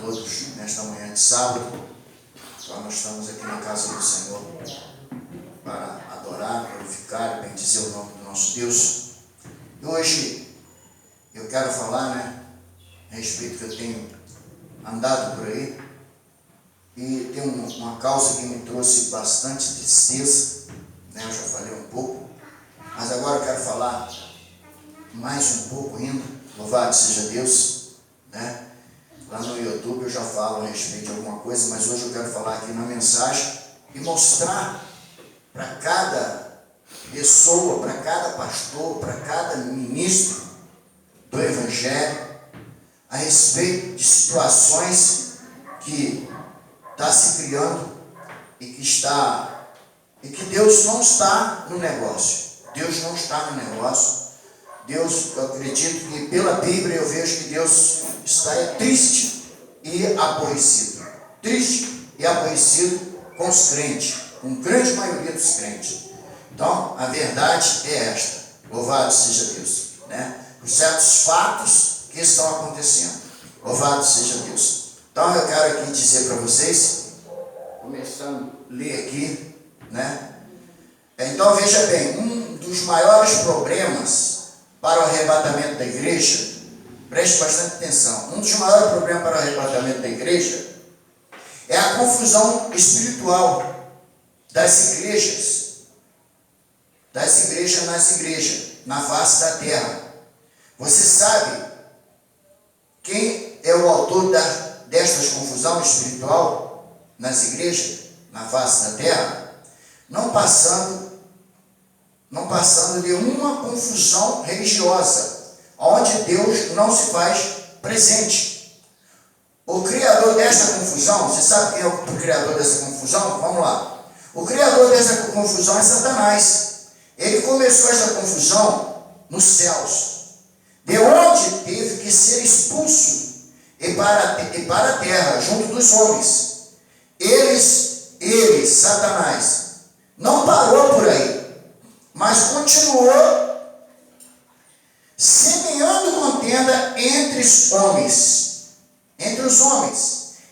todos nesta manhã de sábado. Então nós estamos aqui na casa do Senhor para adorar, glorificar e bendizer o nome do nosso Deus. E hoje eu quero falar, a respeito que eu tenho andado por aí e tem uma causa que me trouxe bastante tristeza, eu já falei um pouco, mas agora eu quero falar mais um pouco ainda. Louvado seja Deus, Lá no YouTube eu já falo a respeito de alguma coisa, mas hoje eu quero falar aqui na mensagem e mostrar para cada pessoa, para cada pastor, para cada ministro do Evangelho, a respeito de situações que está se criando e que Deus não está no negócio. Deus não está no negócio. Deus, eu acredito que pela Bíblia eu vejo que Deus está triste e aborrecido. Triste e aborrecido com os crentes, com grande maioria dos crentes. Então, a verdade é esta. Louvado seja Deus. Por certos fatos que estão acontecendo. Louvado seja Deus. Então, eu quero aqui dizer para vocês, começando a ler aqui, Então, veja bem, um dos maiores problemas para o arrebatamento da igreja, preste bastante atenção, um dos maiores problemas para o arrebatamento da igreja é a confusão espiritual das igrejas nas igrejas, na face da terra. Você sabe quem é o autor destas confusão espiritual nas igrejas, na face da terra? Não passando de uma confusão religiosa, onde Deus não se faz presente. O criador dessa confusão, você sabe quem é o criador dessa confusão? Vamos lá. O criador dessa confusão é Satanás. Ele começou essa confusão nos céus, de onde teve que ser expulso e para a terra, junto dos homens. Ele, Satanás, não parou por aí, mas continuou semeando contenda entre os homens,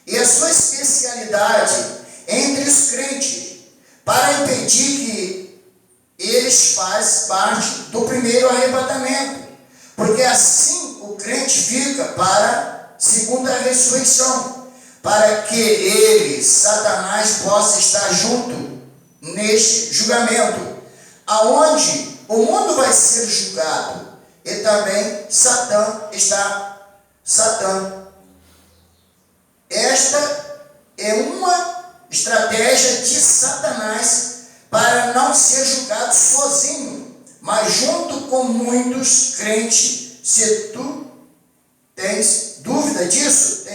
e a sua especialidade entre os crentes, para impedir que eles façam parte do primeiro arrebatamento, porque assim o crente fica para a segunda ressurreição, para que ele, Satanás, possa estar junto neste julgamento, aonde o mundo vai ser julgado, e também Satã. Esta é uma estratégia de Satanás para não ser julgado sozinho, mas junto com muitos crentes. Se tu tens dúvida disso,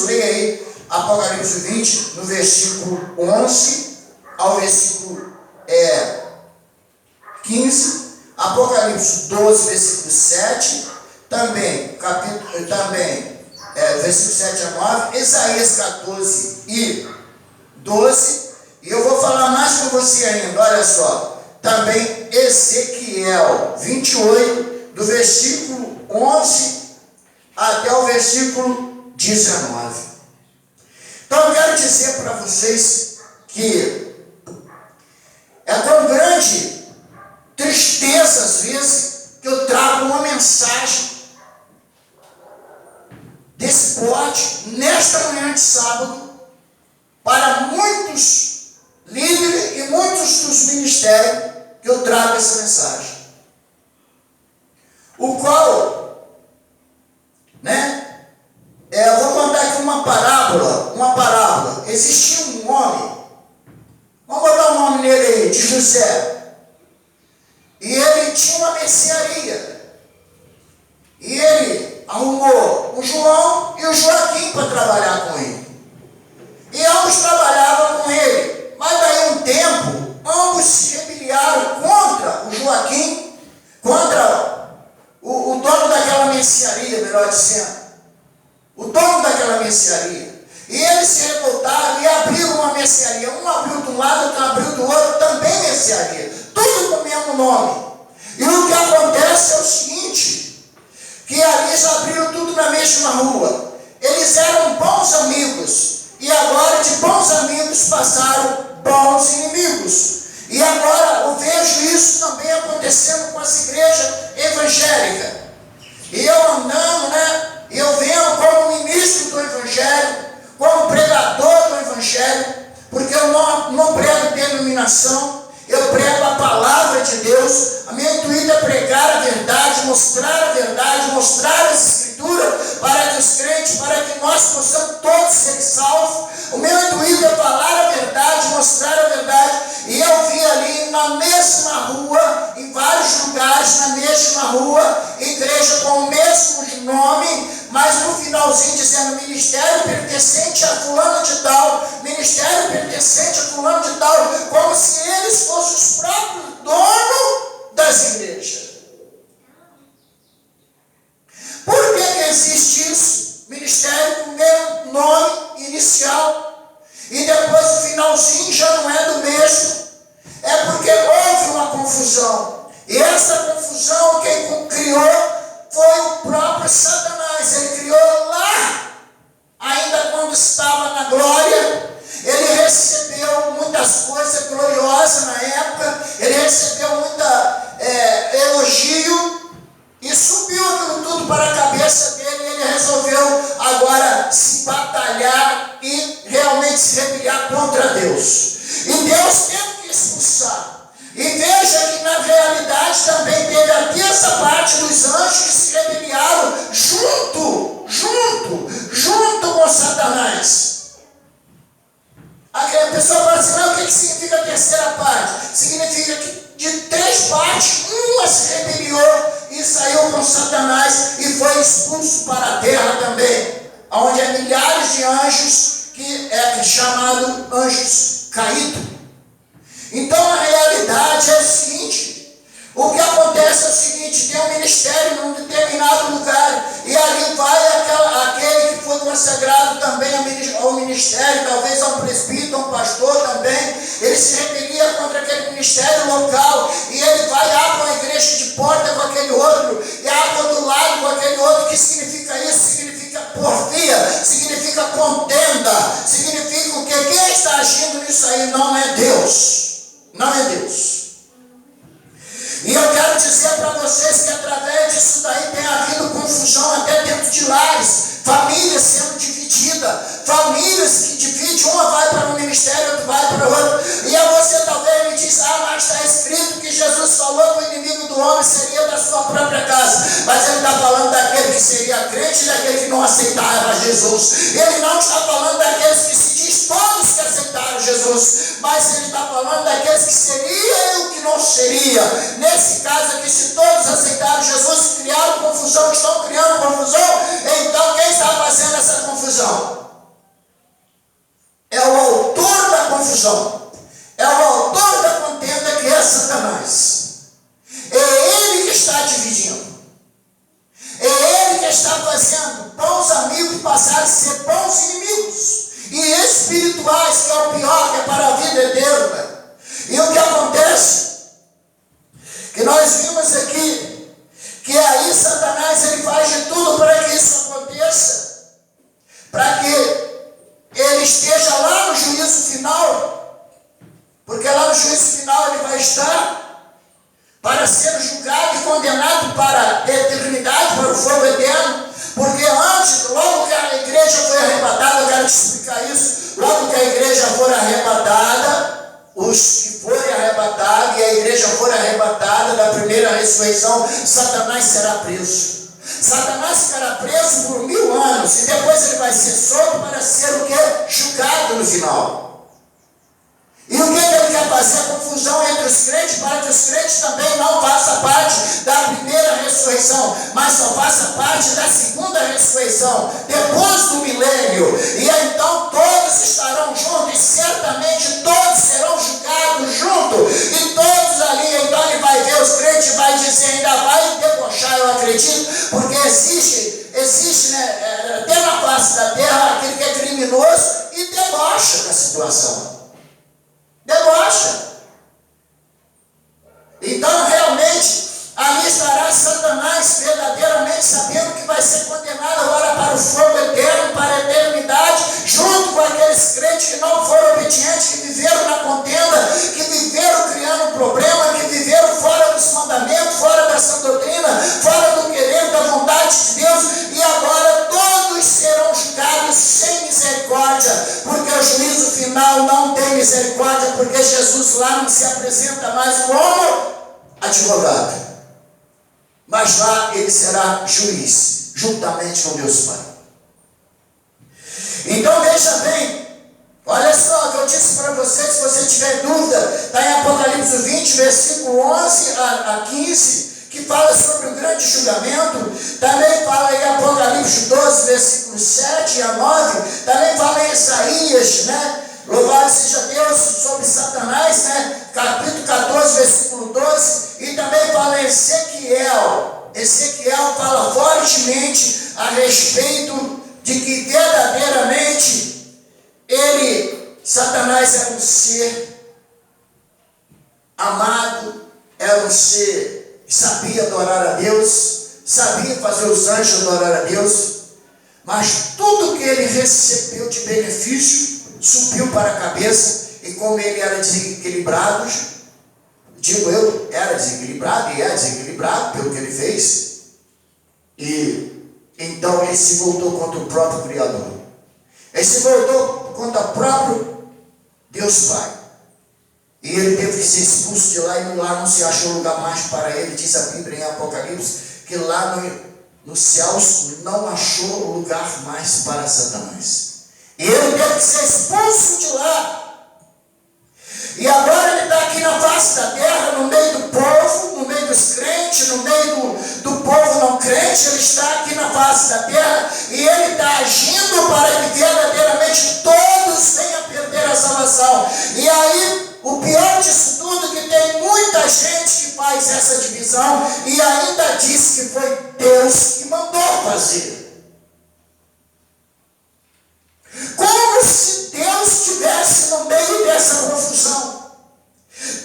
leia aí Apocalipse 20, no versículo 11 ao versículo 15, Apocalipse 12, versículo 7, também versículo 7 a 9, Isaías 14 e 12, e eu vou falar mais com você ainda, olha só, também Ezequiel 28, do versículo 11 até o versículo 19. Então eu quero dizer para vocês que é com grande tristeza, às vezes, que eu trago uma mensagem desse porte, nesta manhã de sábado, para muitos líderes e muitos dos ministérios, que eu trago essa mensagem. O qual, eu vou contar aqui uma parábola. Existia um homem, vamos botar o nome nele aí, de José. E ele tinha uma mercearia. E ele arrumou o João e o Joaquim para trabalhar com ele. E ambos trabalhavam com ele. Mas daí um tempo, ambos se rebeliaram contra o Joaquim, contra o dono daquela mercearia, melhor dizendo. O dono daquela mercearia. E eles se revoltaram e abriram uma mercearia. Um abriu de um lado, outro abriu do outro, também mercearia. Tudo com o mesmo nome. E o que acontece é o seguinte, que ali eles abriram tudo na mesma rua. Eles eles eram bons amigos, e agora de bons amigos passaram bons inimigos. E agora eu vejo isso também acontecendo com as igrejas evangélicas. E eu andando, eu venho como ministro do Evangelho, como pregador do Evangelho, porque eu não prego denominação, eu prego a palavra de Deus. A minha intuito é pregar a verdade, mostrar as Escrituras para que os crentes, para que nós possamos todos ser salvos. O meu intuito é falar a verdade, mostrar a verdade. E eu vi ali na mesma rua, em vários lugares, na mesma rua, igreja com o mesmo nome, mas no finalzinho dizendo ministério pertencente a fulano de tal, ministério pertencente a fulano de tal, como se eles fossem os próprios donos das igrejas. Por que existe isso? Ministério com o mesmo nome inicial, e depois o finalzinho já não é do mesmo. É porque houve uma confusão, e essa confusão quem criou foi o próprio Satanás. Ele criou lá, ainda quando estava na glória. Ele recebeu muitas coisas gloriosas na época, ele recebeu muita elogio, e subiu aquilo tudo para a cabeça dele, e ele resolveu agora se batalhar e realmente se rebeliar contra Deus. E Deus teve que expulsar. E veja que na realidade também teve aqui essa parte dos anjos que se rebeliaram junto com Satanás. A pessoa fala assim, não, o que significa a terceira parte? Significa que de 3 partes, uma se rebeliou e saiu com Satanás e foi expulso para a terra também, onde há milhares de anjos, que é chamado anjos caídos. Então a realidade é o seguinte, o que acontece é o seguinte, tem um ministério num determinado lugar, e ali vai aquele que foi consagrado também ao ministério, talvez a um presbítero, a um pastor também, ele se rebelia contra aquele ministério local, e ele vai abre uma igreja de porta com aquele outro, e abre do lado com aquele outro. Que significa isso? Significa porfia, significa contenda, significa o que? Quem está agindo nisso aí não é Deus. Não é Deus. E eu quero dizer para vocês que através disso daí tem havido confusão até dentro de lares, famílias sendo divididas, famílias que dividem, uma vai para um ministério, outra vai para o outro. E aí você talvez me diz, mas está escrito que Jesus falou que o inimigo do homem seria da sua própria casa. Mas ele está falando daquele que seria crente e daquele que não aceitava Jesus. Ele não está falando daqueles que se diz todos que aceitaram Jesus, mas ele está falando daqueles que seria e o que não seria. Nesse caso aqui, se todos aceitaram Jesus, criaram confusão, estão criando confusão, então quem está fazendo essa confusão? É o autor da confusão, é o autor da contenda, que é Satanás. É ele que está dividindo, é ele que está fazendo bons amigos passarem a ser bons inimigos, e espirituais, que é o pior, que é para a vida eterna. E o que acontece? Que nós vimos aqui, que aí Satanás ele faz de tudo para que isso aconteça, para que ele esteja lá no juízo final, porque lá no juízo final ele vai estar para ser julgado e condenado para a eternidade, para o fogo eterno. Porque antes, logo que a igreja foi arrebatada, eu quero te explicar isso, logo que a igreja for arrebatada, os que forem arrebatados e a igreja for arrebatada da primeira ressurreição, Satanás será preso. Satanás ficará preso por 1000 anos, e depois ele vai ser solto para ser o que? Julgado no final. E o que ele quer fazer? A confusão entre os crentes, para que os crentes também não façam parte da primeira ressurreição, mas só façam parte da segunda ressurreição, depois do milênio. E então todos estarão juntos, e certamente todos serão julgados juntos, e todos ali, então ele vai ver os crentes e vai dizer, ainda vai debochar, eu acredito, porque existe até na face da terra aquele que é criminoso e debocha da situação. Debocha. Então realmente ali estará Satanás verdadeiramente sabendo que vai ser condenado agora para o fogo eterno, para a que não foram obedientes, que viveram na contenda, que viveram criando problema, que viveram fora dos mandamentos, fora da sã doutrina, fora do querer, da vontade de Deus, e agora todos serão julgados sem misericórdia, porque o juízo final não tem misericórdia, porque Jesus lá não se apresenta mais como advogado, mas lá ele será juiz, juntamente com Deus Pai. Então veja bem, olha só o que eu disse para você, se você tiver dúvida, está em Apocalipse 20, versículo 11 a 15, que fala sobre o grande julgamento. Também fala em Apocalipse 12, versículo 7 a 9, também fala em Isaías, né? Louvado seja Deus, sobre Satanás, né? Capítulo 14, versículo 12, e também fala em Ezequiel. Ezequiel fala fortemente a respeito de que verdadeiramente Satanás era um ser amado, era um ser que sabia adorar a Deus, sabia fazer os anjos adorar a Deus, mas tudo que ele recebeu de benefício subiu para a cabeça, e como ele era desequilibrado, digo eu, era desequilibrado e é desequilibrado pelo que ele fez, e então ele se voltou contra o próprio Criador. Ele se voltou contra o próprio Deus Pai. E ele teve que ser expulso de lá, e lá não se achou lugar mais para ele. Diz a Bíblia em Apocalipse que lá nos céus não achou lugar mais para Satanás. E ele teve que ser expulso de lá. E agora ele está aqui na face da terra, no meio do povo, no meio dos crentes, no meio do povo não crente. Ele está aqui na face da terra e ele está agindo para que verdadeiramente todos venham a perder a salvação. E aí, o pior disso tudo, que tem muita gente que faz essa divisão e ainda diz que foi Deus que mandou fazer. Como se Deus estivesse no meio dessa confusão.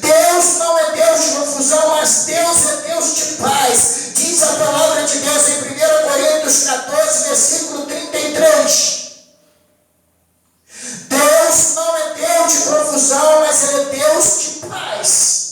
Deus não é Deus de confusão, mas Deus é Deus de paz. Diz a palavra de Deus em 1 Coríntios 14, versículo 33. Deus não é Deus de confusão, mas Ele é Deus de paz.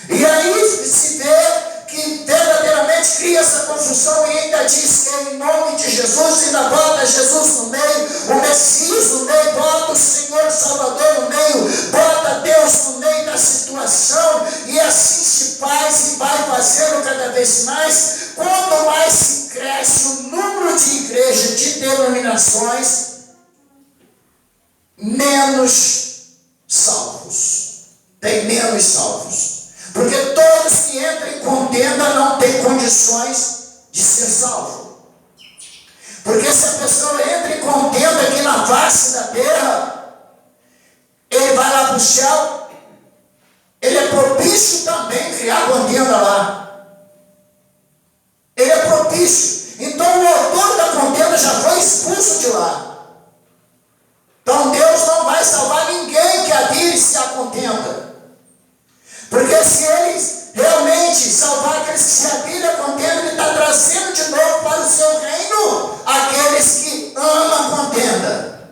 E aí se vê que verdadeiramente cria essa confusão e ainda diz que em nome de Jesus, ainda bota Jesus no meio, o Messias no meio, bota o Senhor Salvador no meio, bota Deus no meio da situação, e assim se faz e vai fazendo cada vez mais. Quanto mais se cresce o número de igrejas, de denominações, menos salvos, tem menos salvos. Porque todos que entram em contenda não têm condições de ser salvo. Porque se a pessoa entra em contenda aqui na face da terra, ele vai lá para o céu, ele é propício também criar contenda lá. Ele é propício. Então o autor da contenda já foi expulso de lá. Então Deus não vai salvar ninguém que adire-se à contenda. Porque se ele realmente salvar aqueles que se admirem à contenda, ele está trazendo de novo para o seu reino aqueles que amam a contenda.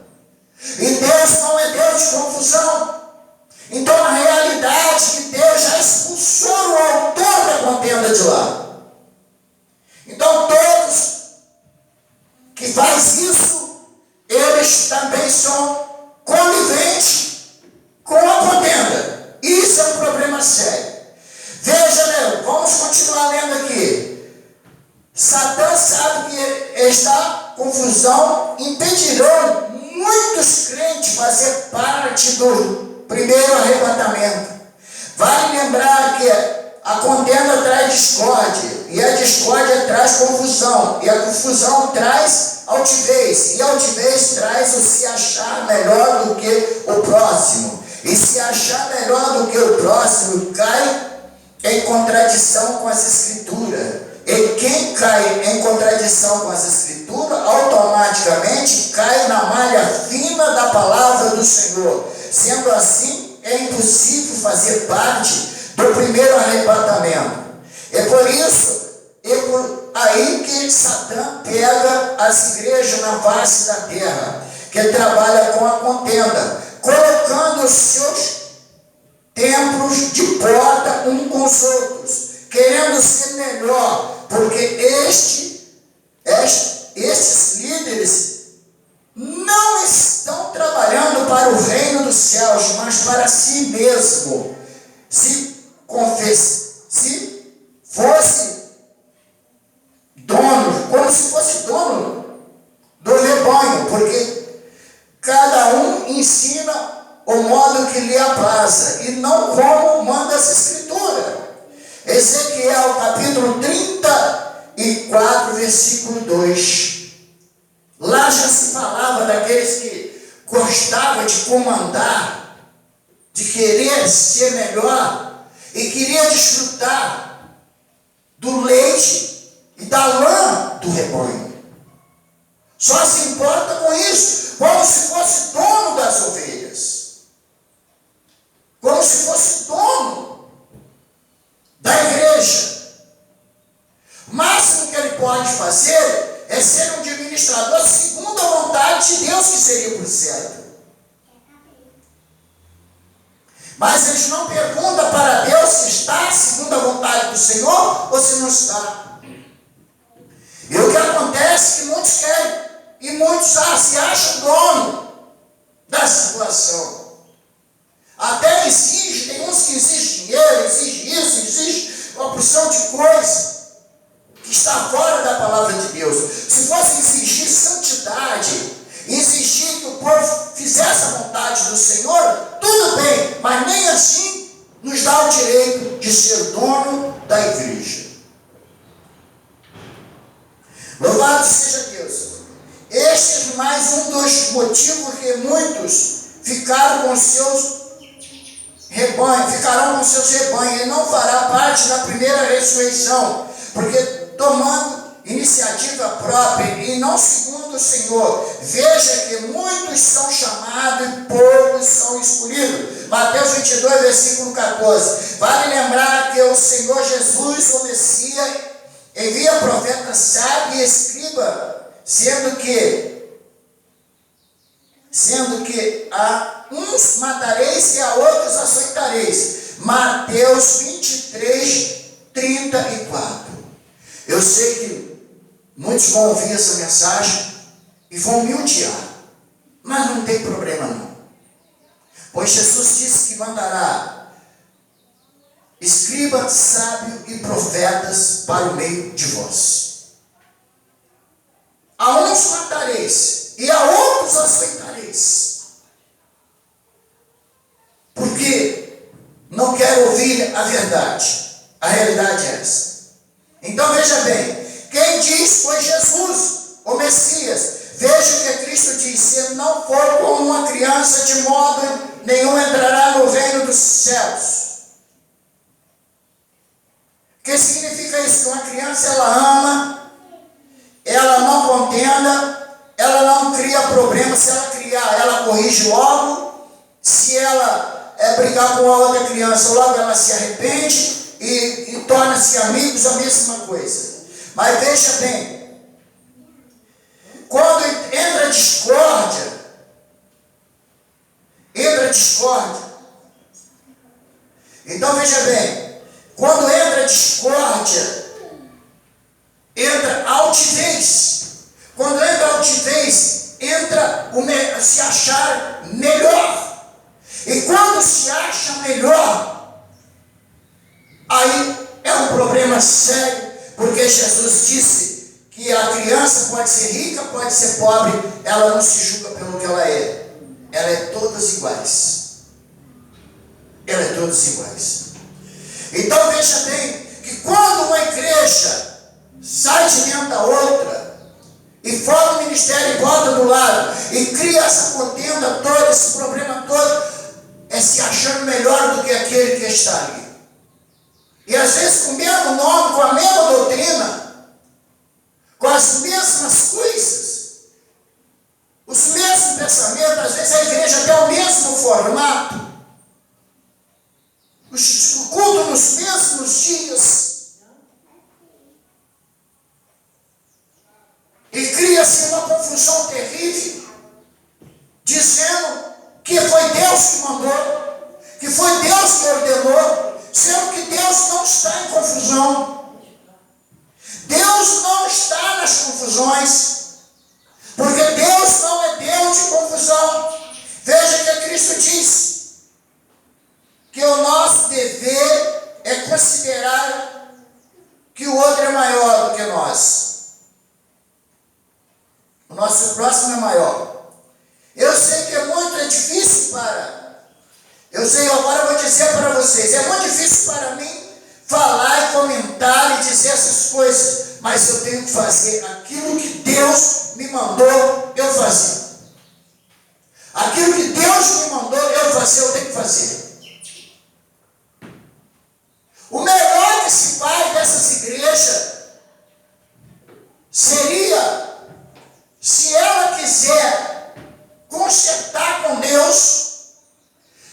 E Deus não é Deus de confusão. Então, na realidade, Deus já expulsou o autor da contenda de lá. Então, todos que fazem isso, eles também são coniventes com a contenda. Isso é um problema sério. Veja, né? Vamos continuar lendo aqui. Satã sabe que esta confusão impedirão muitos crentes fazer parte do primeiro arrebatamento. Vale lembrar que a contenda traz discórdia, e a discórdia traz confusão, e a confusão traz altivez, e a altivez traz o se achar melhor do que o próximo. E se achar melhor do que o próximo cai em contradição com as Escrituras. E quem cai em contradição com as Escrituras, automaticamente cai na malha fina da palavra do Senhor. Sendo assim, é impossível fazer parte do primeiro arrebatamento. É por isso, aí que Satã pega as igrejas na face da terra. que trabalha com a contenda, colocando os seus templos de porta um com os outros, querendo ser melhor, porque estes líderes não estão trabalhando para o reino dos céus, mas para si mesmo. Se fosse dono, como se fosse dono do rebanho, porque cada um ensina o modo que lhe apraza, e não como manda as Escrituras. Ezequiel capítulo 34, versículo 2. Lá já se falava daqueles que gostavam de comandar, de querer ser melhor, e queria desfrutar do leite e da lã do rebanho. Só se importa com isso, como se fosse dono das ovelhas, como se fosse dono da igreja. O máximo que ele pode fazer é ser um administrador segundo a vontade de Deus, que seria por certo. Mas eles não perguntam para Deus se está segundo a vontade do Senhor ou se não está. E o que acontece é que muitos querem, e muitos se acham dono da situação. Até exige, tem uns que exigem dinheiro, exige isso, exige uma porção de coisa que está fora da palavra de Deus. Se fosse exigir santidade, exigir que o povo fizesse a vontade do Senhor, tudo bem, mas nem assim nos dá o direito de ser dono da igreja. Louvado seja Deus. Este é mais um dos motivos que muitos ficaram com seus rebanhos, ficarão com seus rebanhos, e não fará parte da primeira ressurreição, porque tomando iniciativa própria e não segundo o Senhor. Veja que muitos são chamados e poucos são escolhidos. Mateus 22, versículo 14. Vale lembrar que o Senhor Jesus, o Messias, envia profeta sábio e escriba, sendo que a uns matareis e a outros açoitareis. Mateus 23, 34. Eu sei que muitos vão ouvir essa mensagem e vão me odiar, mas não tem problema não. Pois Jesus disse que mandará escriba, sábio e profetas para o meio de vós. A uns matareis e a outros açoitareis, porque não quero ouvir a verdade. A realidade é essa. Então veja bem, quem diz foi Jesus, o Messias. Veja que Cristo diz: se não for como uma criança, de modo nenhum entrará no reino dos céus. O que significa isso? Que uma criança, ela ama, ela não contenda, ela não cria problema. Se ela criar, ela corrige logo. Se ela brigar com a outra criança, logo ela se arrepende e torna-se amigos, a mesma coisa. Mas veja bem, quando entra discórdia, então veja bem, quando entra discórdia, entra altivez. Quando entra altivez, entra se achar melhor. E quando se acha melhor, aí é um problema sério, porque Jesus disse que a criança pode ser rica, pode ser pobre, ela não se julga pelo que ela é. Ela é todas iguais. Ela é todas iguais. Então veja bem, que quando uma igreja sai de dentro da outra, e forma o ministério e bota do lado, e cria essa contenda toda, esse problema todo, é se achando melhor do que aquele que está ali. E às vezes com o mesmo nome, com a mesma doutrina, com as mesmas coisas, os mesmos pensamentos, às vezes a igreja tem o mesmo formato, o culto nos mesmos dias, e cria-se uma confusão terrível. confusões, porque Deus não é Deus de confusão. Veja que Cristo disse que o nosso dever é considerar que o outro é maior do que nós. O nosso próximo é maior. Eu sei que é difícil agora eu vou dizer para vocês, é muito difícil para mim falar e comentar e dizer essas coisas, mas eu tenho que fazer aquilo que Deus me mandou eu fazer. Aquilo que Deus me mandou eu fazer, eu tenho que fazer. O melhor que se faz dessas igrejas seria, se ela quiser consertar com Deus,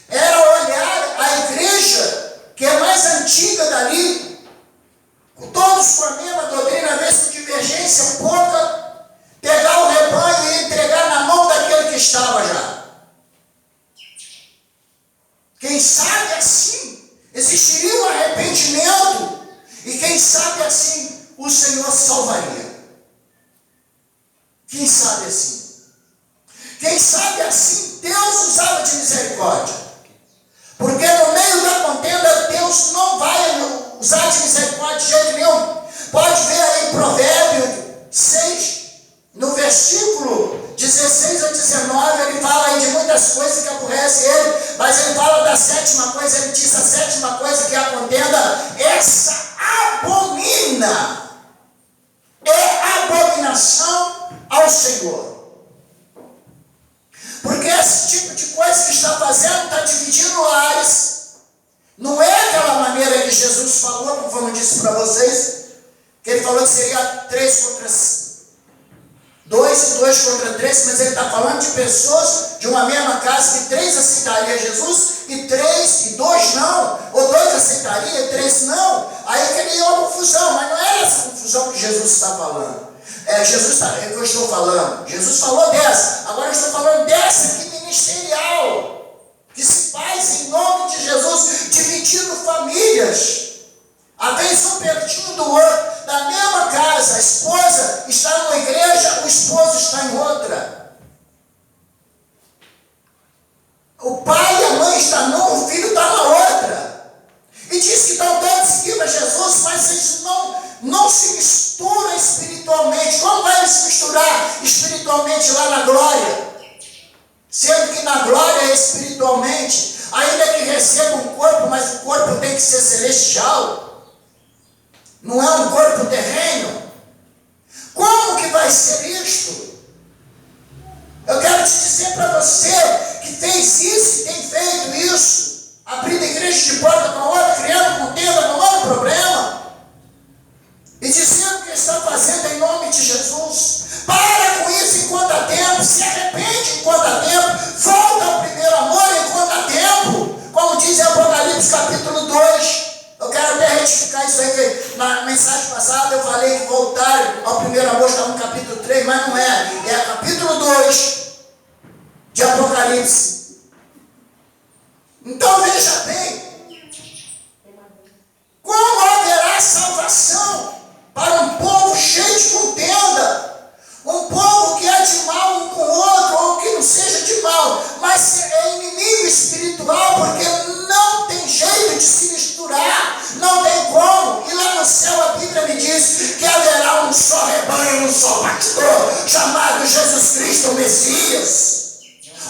era olhar a igreja que é mais antiga dali, todos com a mesma doutrina, mesmo divergência pouca, pegar o rebanho e entregar na mão daquele que estava já. Quem sabe assim existiria um arrependimento, e quem sabe assim o Senhor salvaria. Quem sabe assim? Quem sabe assim Deus usava de misericórdia. Porque no meio da contenda Deus não vai usar de misericórdia de jeito nenhum. Pode ver aí em Provérbio 6, no versículo 16 a 19, ele fala aí de muitas coisas que aborrecem ele, mas ele fala da sétima coisa, ele diz a sétima coisa que é a contenda, essa abomina, é abominação ao Senhor. Porque esse tipo de coisa que está fazendo, está dividindo lares. Não é aquela maneira que Jesus falou, conforme eu disse para vocês, que ele falou que seria 3 contra 2 e 2 contra 3, mas ele está falando de pessoas de uma mesma casa que 3 aceitariam Jesus e 3 e 2 não, ou 2 aceitariam e 3 não. Aí teria uma confusão, mas não é essa confusão que Jesus está falando. É que eu estou falando. Jesus falou dessa, agora eu estou falando dessa aqui ministerial, que se faz em nome de Jesus, dividindo famílias. Às vezes um pertinho do outro, da mesma casa, a esposa está numa igreja, o esposo está em outra. O pai e a mãe estão num, o filho está na outra. E diz que estão todos seguindo a Jesus, mas eles não se misturam espiritualmente. Como vai se misturar espiritualmente lá na glória? Sendo que na glória é espiritualmente, ainda que receba um corpo, mas o corpo tem que ser celestial. Não é um corpo terreno. Como que vai ser isto? Eu quero te dizer para você que fez isso e tem feito isso, abrindo a igreja de porta para outra, criando contenda, não é um problema. E dizendo que está fazendo em nome de Jesus. Para com isso enquanto há tempo, se arrepende enquanto há tempo, volta ao primeiro amor enquanto há tempo, como diz em Apocalipse capítulo 2. Eu quero até retificar isso aí, que na mensagem passada eu falei que voltar ao primeiro amor estava no capítulo 3, mas não é. É capítulo 2 de Apocalipse. Então veja bem, como haverá salvação para um povo cheio de contenda, um povo que é de mal um com o outro, ou que não seja de mal, mas é inimigo espiritual, porque não tem jeito de se misturar, não tem como. E lá no céu a Bíblia me diz que haverá um só rebanho, um só pastor, chamado Jesus Cristo, o Messias.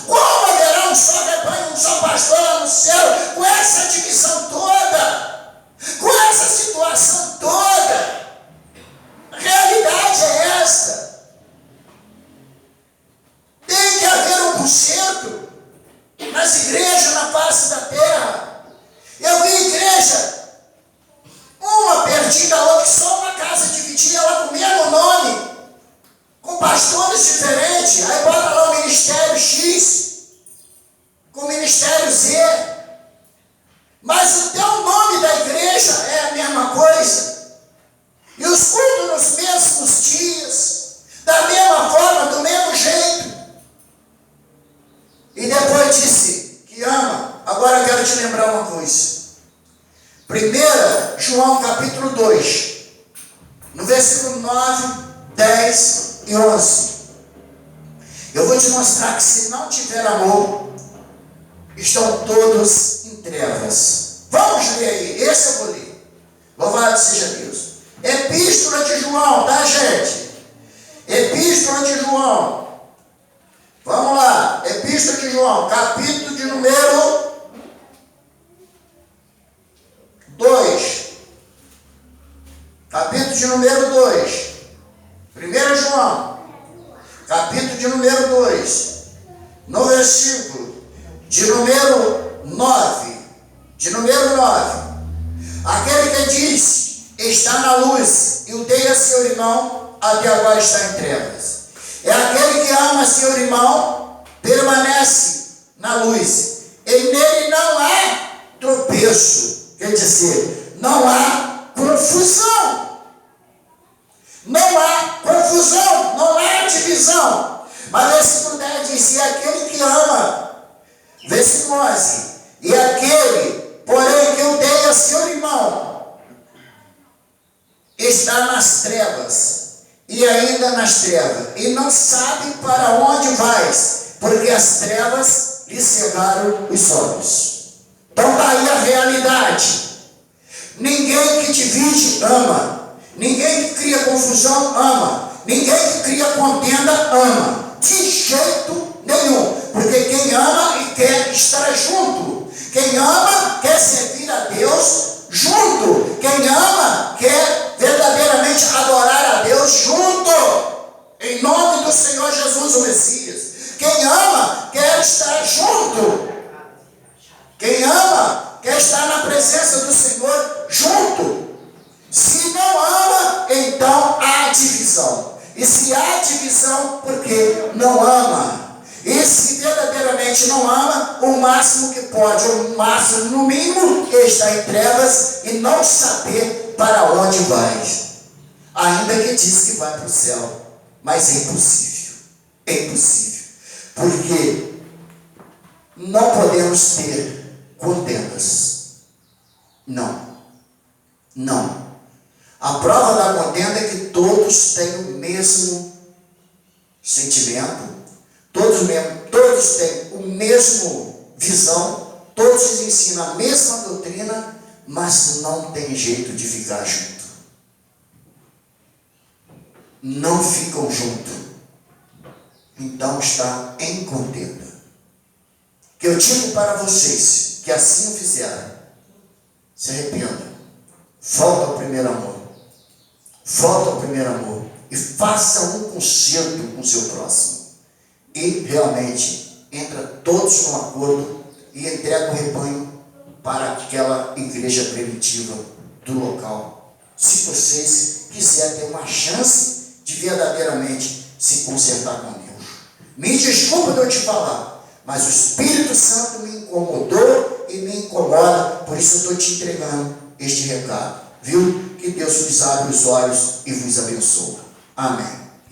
Como haverá um só rebanho, um só pastor lá no céu, com essa divisão toda, com essa situação toda? A realidade é esta. Tem que haver um conserto nas igrejas, na face da terra. Eu vi igreja, uma pertinho da outra, só uma casa dividida, ela com o mesmo nome, com pastores diferentes. Aí bota lá o ministério X, com o ministério Z. Mas o teu nome da igreja é a mesma coisa. E os cultos nos mesmos dias, da mesma forma, do mesmo jeito. E depois disse que ama. Agora eu quero te lembrar uma coisa. 1 João capítulo 2, no versículo 9, 10 e 11. Eu vou te mostrar que se não tiver amor, estão todos em trevas. Vamos ler aí, esse eu vou ler. Louvado seja Deus. Epístola de João, tá, gente? Epístola de João. Vamos lá, Epístola de João, capítulo de número 2. Capítulo de número 2. 1 João, capítulo de número 2. No versículo de número 9. De número 9. Aquele que diz, está na luz, e odeia seu irmão, até agora está em trevas. É aquele que ama seu irmão, permanece na luz. E nele não há tropeço. Quer dizer, não há confusão. Não há confusão, não há divisão. Mas versículo 10 diz, e aquele que ama, versículo 11, e aquele, porém, que odeia seu irmão, está nas trevas, e ainda nas trevas, e não sabe para onde vais, porque as trevas lhe cegaram os olhos. Então daí a realidade. Ninguém que divide ama. Ninguém que cria confusão ama. Ninguém que cria contenda ama. De jeito nenhum. Porque quem ama e quer estar junto. Quem ama quer servir a Deus junto. Quem ama quer verdadeiramente adorar a Deus junto. Em nome do Senhor Jesus, o Messias. Quem ama quer estar junto. Quem ama quer estar na presença do Senhor junto. Se não ama, então há divisão. E se há divisão, porque não ama. E se verdadeiramente não ama, o máximo que pode, o máximo, no mínimo, está em trevas e não saber para onde vai. Ainda que diz que vai para o céu. Mas é impossível. É impossível. Porque não podemos ter contendas. Não. Não. A prova da contenda é que todos têm o mesmo sentimento, todos têm o mesmo visão, todos ensinam a mesma doutrina, mas não tem jeito de ficar junto. Não ficam juntos. Então está em contenda. Que eu digo para vocês que assim o fizeram, se arrependam, volta ao primeiro amor. Volta ao primeiro amor e faça um concerto com o seu próximo. E realmente entra todos num acordo e entrega o rebanho para aquela igreja primitiva do local. Se vocês quiserem ter uma chance de verdadeiramente se consertar com Deus. Me desculpa de eu te falar, mas o Espírito Santo me incomodou e me incomoda, por isso eu estou te entregando este recado. Viu? Que Deus vos abra os olhos e vos abençoe. Amém.